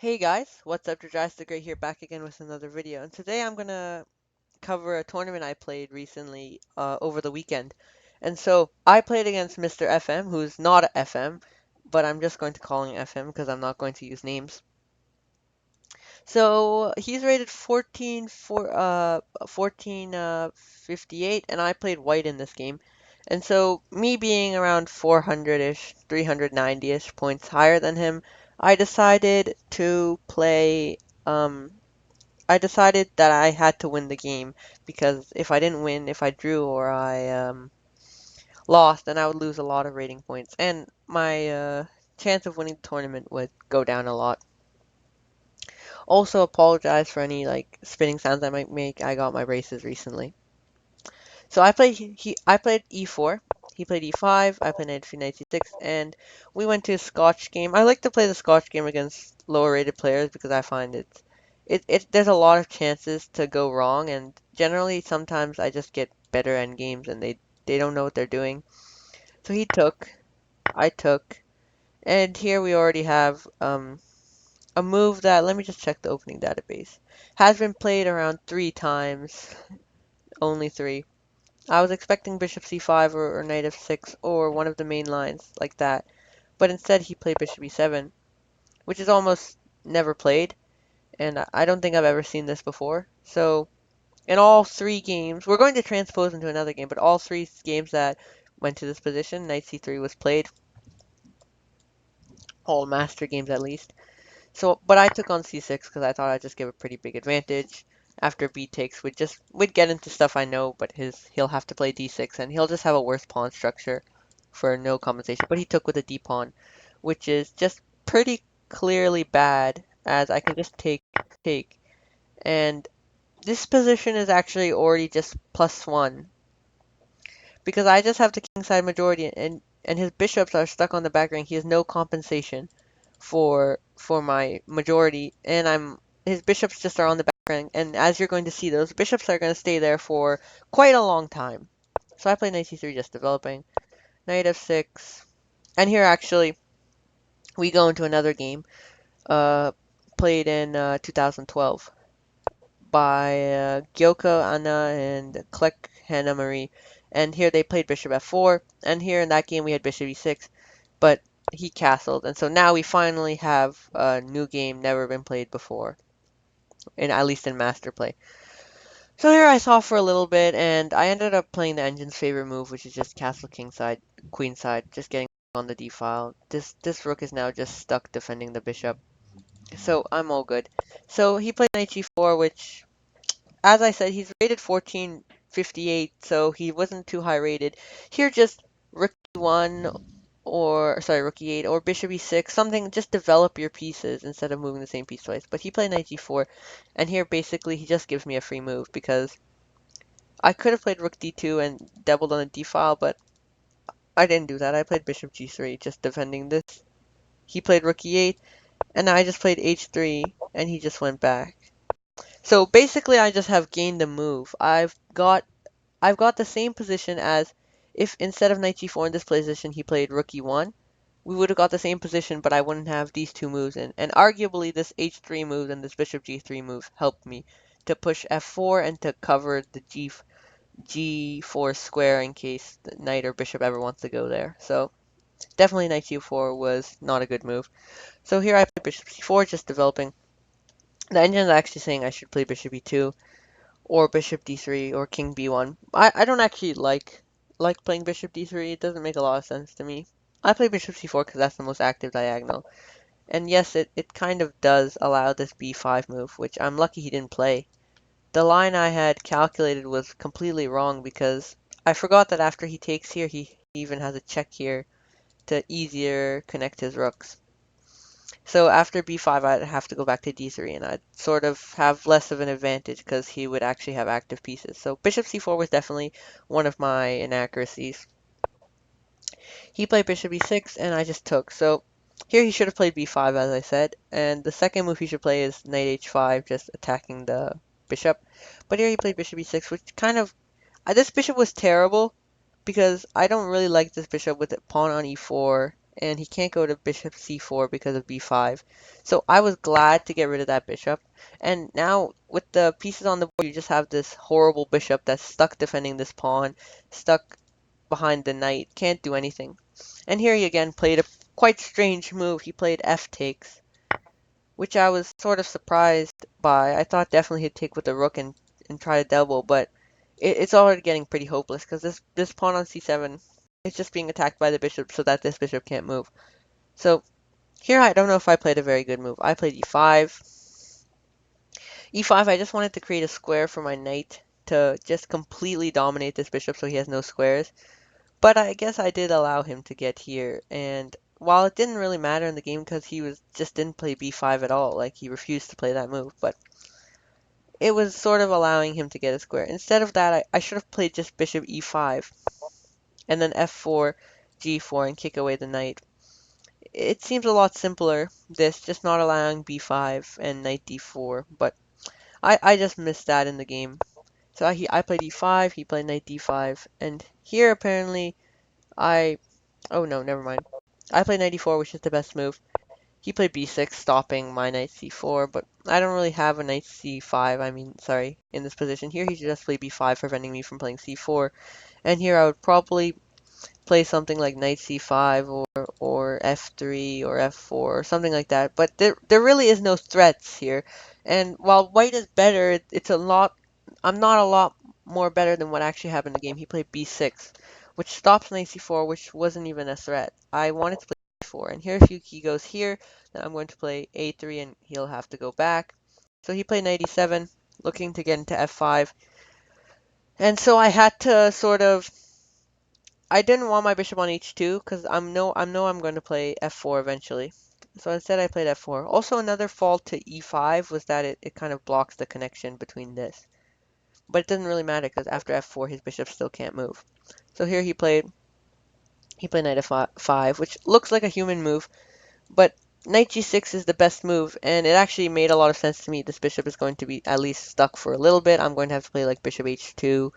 Hey guys, what's up? Dries the Great here, back again with another video. And today I'm gonna cover a tournament I played recently over the weekend. And so I played against Mr. FM, who's not a FM, but I'm just going to call him FM because I'm not going to use names. So he's rated 1458, and I played white in this game. And so me being around 400-ish, 390-ish points higher than him, I decided to play I decided that I had to win the game because if I didn't win, if I drew or I lost, then I would lose a lot of rating points, and my chance of winning the tournament would go down a lot. Also, apologize for any like spinning sounds I might make. I got my braces recently. So I played e4. He played e5. I played knight f 6 and we went to a Scotch game. I like to play the Scotch game against lower rated players because I find there's a lot of chances to go wrong, and generally sometimes I just get better end games and they don't know what they're doing. So he took, I took, and here we already have a move that, let me just check the opening database, has been played around 3 times, only 3. I was expecting bishop c5 or knight f6 or one of the main lines like that, but instead he played bishop e7, which is almost never played, and I don't think I've ever seen this before. So in all 3 games, we're going to transpose into another game, but all 3 games that went to this position, knight c3 was played, all master games at least. So, but I took on c6 because I thought I'd just give a pretty big advantage. After b takes, we'd get into stuff I know, but he'll have to play d6 and he'll just have a worse pawn structure for no compensation. But he took with a d pawn, which is just pretty clearly bad, as I can just take, and this position is actually already just +1 because I just have the kingside majority, and his bishops are stuck on the back rank. He has no compensation for my majority, and his bishops just are on the back rank, and as you're going to see, those bishops are going to stay there for quite a long time. So I play knight c3, just developing, knight f6, and here actually we go into another game, uh, played in 2012 by Gyoko Anna and Klek Hannah Marie. And here they played bishop f4, and here in that game we had bishop e6, but he castled, and so now we finally have a new game never been played before, at least in master play. So here I saw for a little bit, and I ended up playing the engine's favorite move, which is just castle kingside, queenside, just getting on the d file. This rook is now just stuck defending the bishop, so I'm all good. So he played knight g4, which, as I said, he's rated 1458, so he wasn't too high rated. Here, just rook e1, or sorry, rook e8, or bishop e6, something. Just develop your pieces instead of moving the same piece twice. But he played knight g4, and here basically he just gives me a free move because I could have played rook d2 and doubled on the d file, but I didn't do that. I played bishop g3, just defending this. He played rook e8, and I just played h3, and he just went back. So basically, I just have gained the move. I've got the same position as if instead of knight g4 in this position he played rook e1. We would have got the same position, but I wouldn't have these 2 moves in. And arguably, this h3 move and this bishop g3 move helped me to push f4 and to cover the g4 square in case the knight or bishop ever wants to go there. So definitely knight g4 was not a good move. So here I play bishop c4, just developing. The engine is actually saying I should play bishop e2 or bishop d3 or king b1. I don't actually like playing bishop d3. It doesn't make a lot of sense to me. I play bishop c4 because that's the most active diagonal. And yes, it kind of does allow this b5 move, which I'm lucky he didn't play. The line I had calculated was completely wrong because I forgot that after he takes here, he even has a check here to easier connect his rooks. So after b5, I'd have to go back to d3, and I'd sort of have less of an advantage because he would actually have active pieces. So bishop c4 was definitely one of my inaccuracies. He played bishop e6, and I just took. So here he should have played b5, as I said, and the second move he should play is knight h5, just attacking the bishop. But here he played bishop e6, which kind of... this bishop was terrible, because I don't really like this bishop with a pawn on e4 and he can't go to bishop c4 because of b5. So I was glad to get rid of that bishop. And now with the pieces on the board, you just have this horrible bishop that's stuck defending this pawn, stuck behind the knight, can't do anything. And here he again played a quite strange move. He played f takes, which I was sort of surprised by. I thought definitely he'd take with the rook and try to double, but it's already getting pretty hopeless because this pawn on c7 is just being attacked by the bishop so that this bishop can't move. So here I don't know if I played a very good move. I played e5. e5, I just wanted to create a square for my knight to just completely dominate this bishop so he has no squares. But I guess I did allow him to get here, and while it didn't really matter in the game because he was just didn't play b5 at all, like he refused to play that move, but it was sort of allowing him to get a square. Instead of that, I should have played just bishop e5, and then f4, g4, and kick away the knight. It seems a lot simpler, this, just not allowing b5 and knight d4, but I just missed that in the game. So I played e5, he played knight d5, and here apparently I... Oh no, never mind. I played knight e4, which is the best move. He played b6, stopping my knight c4, but I don't really have a knight c5, I mean, sorry, in this position. Here he should just play b5, preventing me from playing c4, and here I would probably play something like knight c5 or f3 or f4 or something like that. But there really is no threats here. And while white is better, it's a lot. I'm not a lot more better than what actually happened in the game. He played b6, which stops knight c4, which wasn't even a threat. I wanted to play b4, and here if he goes here, then I'm going to play a3, and he'll have to go back. So he played knight e7, looking to get into f5, and so I had to sort of I didn't want my bishop on h2 because I'm going to play f4 eventually. So instead I played f4. Also another fault to e5 was that it kind of blocks the connection between this. But it doesn't really matter because after f4 his bishop still can't move. So here he played knight f5, which looks like a human move, but knight g6 is the best move, and it actually made a lot of sense to me. This bishop is going to be at least stuck for a little bit. I'm going to have to play like bishop h2,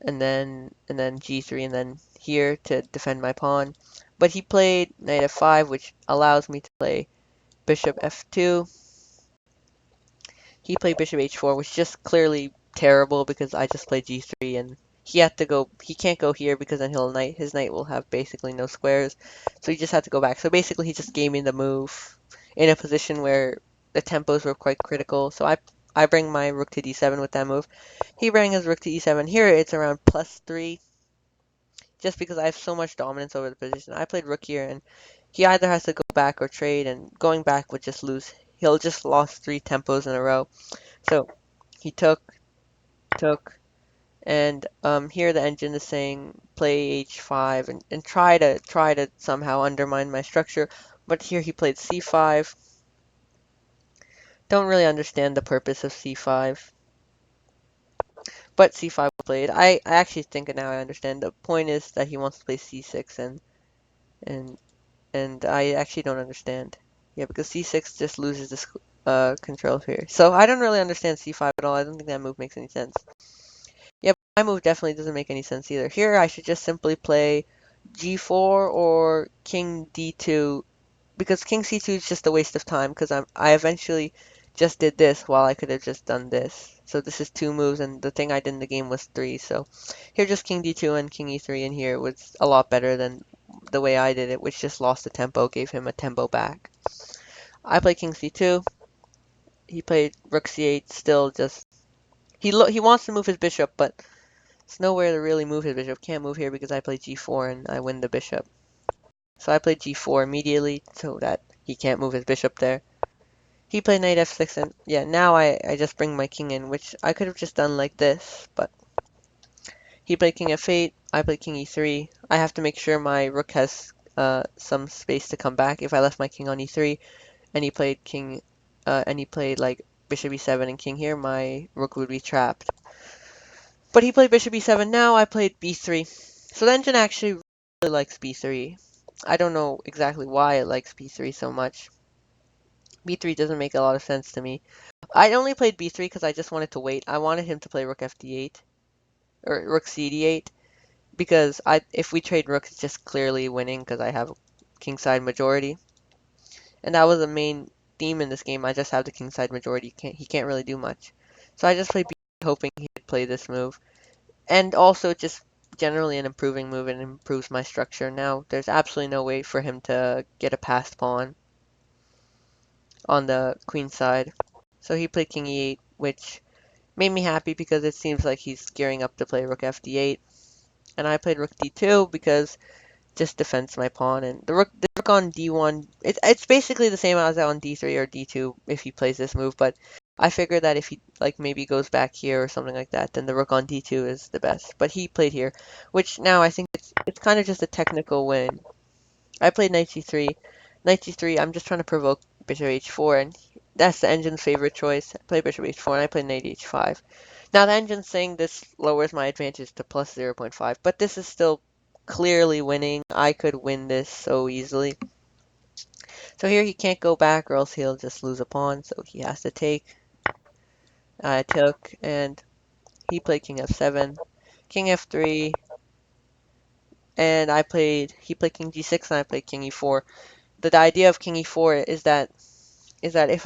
and then g3 and then here to defend my pawn. But he played knight f5, which allows me to play bishop f2. He played bishop h4, which is just clearly terrible because I just played g3 and he can't go here because then his knight will have basically no squares. So he just had to go back. So basically he just gave me the move in a position where the tempos were quite critical. So I bring my rook to d7 with that move. He bring his rook to e7. Here it's around +3 just because I have so much dominance over the position. I played rook here, and he either has to go back or trade, and going back would just lose. He'll just lost 3 tempos in a row. So he took, and here the engine is saying play h5 and try to somehow undermine my structure. But here he played c5. Don't really understand the purpose of c5. But c5 played. I actually think now I understand. The point is that he wants to play c6 and and I actually don't understand. Yeah, because c6 just loses this control here. So I don't really understand c5 at all. I don't think that move makes any sense. Yeah, but my move definitely doesn't make any sense either. Here I should just simply play g4 or king d2 because king c2 is just a waste of time because I eventually just did this while I could have just done this. So this is 2 moves and the thing I did in the game was 3. So here just king d2 and king e3 in here was a lot better than the way I did it, which just lost the tempo, gave him a tempo back. I played king c2. He played rook c8, still just... He wants to move his bishop, but it's nowhere to really move his bishop. Can't move here because I play g4 and I win the bishop. So I played g4 immediately so that he can't move his bishop there. He played knight f6, and yeah, now I just bring my king in, which I could have just done like this, but he played king f8, I played king e3. I have to make sure my rook has some space to come back if I left my king on e3, and he played like bishop e7 and king here, my rook would be trapped. But he played bishop e7 now, I played b3. So the engine actually really likes b3. I don't know exactly why it likes b3 so much. b3 doesn't make a lot of sense to me. I only played b3 because I just wanted to wait. I wanted him to play rook fd8 or rook cd8 because if we trade rook, it's just clearly winning because I have kingside majority, and that was the main theme in this game. I just have the kingside majority. He can't really do much, so I just played B hoping he would play this move, and also just generally an improving move and improves my structure. Now there's absolutely no way for him to get a passed pawn on the queen side, so he played king e8, which made me happy because it seems like he's gearing up to play rook fd8, and I played rook d2 because just defends my pawn, and the rook on d1, it's basically the same as on d3 or d2 if he plays this move, but I figured that if he like maybe goes back here or something like that, then the rook on d2 is the best. But he played here, which now I think it's kind of just a technical win. I played knight c3. Knight c3, I'm just trying to provoke bishop h4, and that's the engine's favorite choice. I play bishop h4, and I play knight h5. Now the engine's saying this lowers my advantage to plus 0.5, but this is still clearly winning. I could win this so easily. So here he can't go back or else he'll just lose a pawn, so he has to take. I took, and he played king f7, king f3, and he played king g6, and I played king e4. The idea of king e4 is that if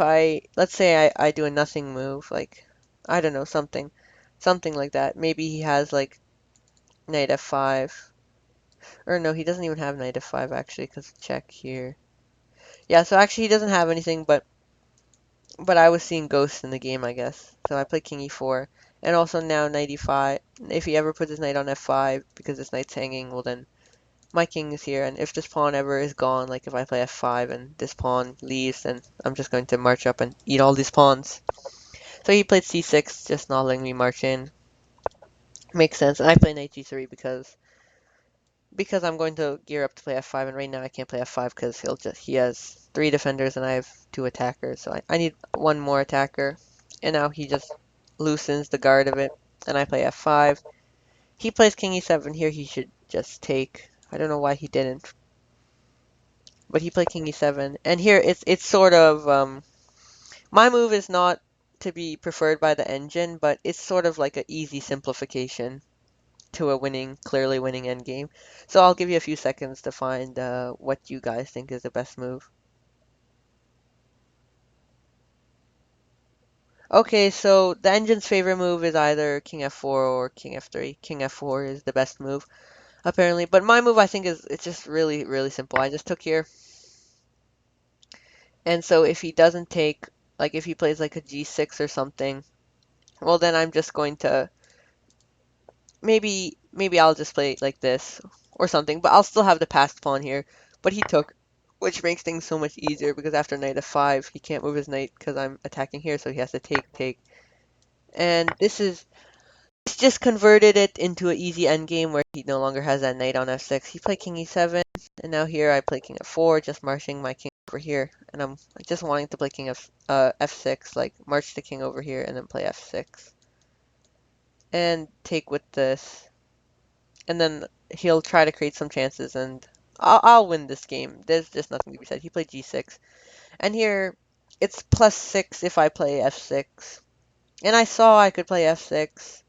let's say I do a nothing move, like, I don't know, something like that. Maybe he has like knight f5, or no, he doesn't even have knight f5 actually, because check here. Yeah, so actually he doesn't have anything, but I was seeing ghosts in the game, I guess. So I played king e4, and also now knight e5. If he ever puts his knight on f5, because this knight's hanging, well then my king is here, and if this pawn ever is gone, like if I play f5 and this pawn leaves, then I'm just going to march up and eat all these pawns. So he played c6, just not letting me march in. Makes sense. And I play knight g3 because I'm going to gear up to play f5, and right now I can't play f5 because he has 3 defenders and I have 2 attackers, so I need one more attacker. And now he just loosens the guard of it, and I play f5. He plays king e7. Here he should just take. I don't know why he didn't, but he played king e7. And here it's sort of my move is not to be preferred by the engine, but it's sort of like an easy simplification to a clearly winning endgame. So I'll give you a few seconds to find what you guys think is the best move. Okay, so the engine's favorite move is either king f4 or king f3. King f4 is the best move, apparently. But my move, I think, it's just really, really simple. I just took here. And so if he doesn't take, like if he plays like a g6 or something, well then I'm just going to, maybe I'll just play like this or something, but I'll still have the passed pawn here. But he took, which makes things so much easier because after knight f5, he can't move his knight because I'm attacking here, so he has to take. And this just converted it into an easy endgame where he no longer has that knight on f6. He played king e7, and now here I play king f4, just marching my king over here, and I'm just wanting to play king f6, like march the king over here and then play f6 and take with this, and then he'll try to create some chances, and I'll win this game. There's just nothing to be said. He played g6, and here it's +6 if I play f6, and I saw I could play f6,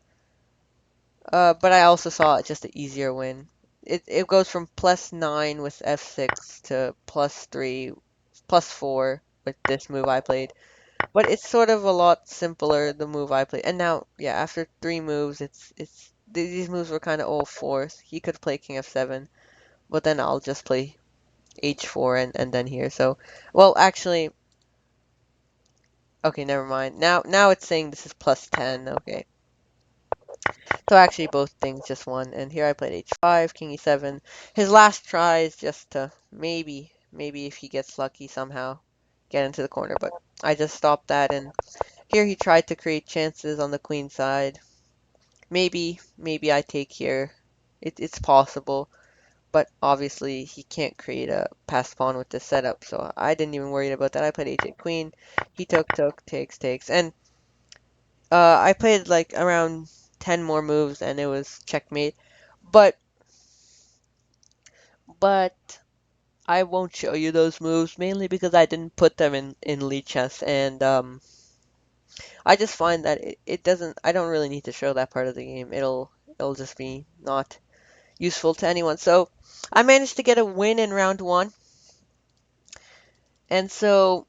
but I also saw it just an easier win. It goes from +9 with f6 to +3, +4 with this move I played. But it's sort of a lot simpler, the move I played. And now, yeah, after 3 moves, these moves were kind of all fours. He could play king f7, but then I'll just play h4 and then here. So, well, actually, okay, never mind. Now it's saying this is +10. Okay. So actually both things just won, and here I played h5, king e7. His last try is just to maybe if he gets lucky somehow get into the corner, but I just stopped that, and here he tried to create chances on the queen side. Maybe I take here. It's possible, but obviously he can't create a passed pawn with this setup, so I didn't even worry about that. I played h8 queen. He took, takes, and I played like around 10 more moves and it was checkmate. But but I won't show you those moves mainly because I didn't put them in lead chess, and I just find that it doesn't I don't really need to show that part of the game. It'll just be not useful to anyone. So I managed to get a win in round 1. And so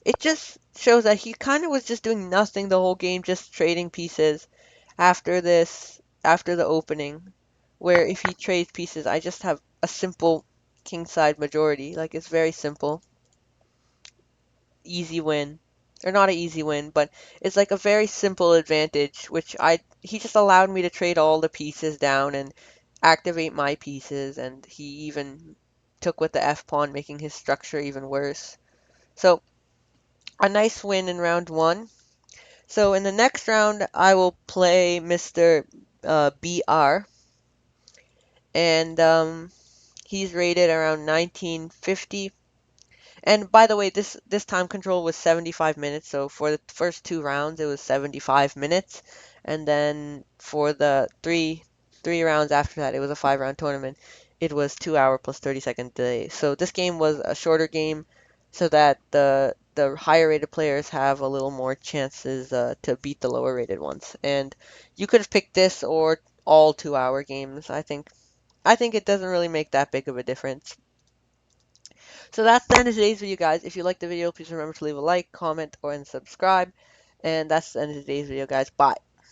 it just shows that he kind of was just doing nothing the whole game, just trading pieces after the opening, where if he trades pieces, I just have a simple kingside majority. Like it's very simple, easy win. Or not an easy win, but it's like a very simple advantage, which he just allowed me to trade all the pieces down and activate my pieces, and he even took with the F pawn, making his structure even worse. So a nice win in round one. So in the next round, I will play Mr. BR, and he's rated around 1950. And by the way, this time control was 75 minutes. So for the first two rounds, it was 75 minutes, and then for the three rounds after that, it was a 5 round tournament. It was 2 hour plus 30-second delay. So this game was a shorter game, so that the higher rated players have a little more chances to beat the lower rated ones. And you could have picked this or all 2 hour games. I think it doesn't really make that big of a difference. So that's the end of today's video, guys. If you liked the video, please remember to leave a like, comment, or and subscribe. And that's the end of today's video, guys. Bye.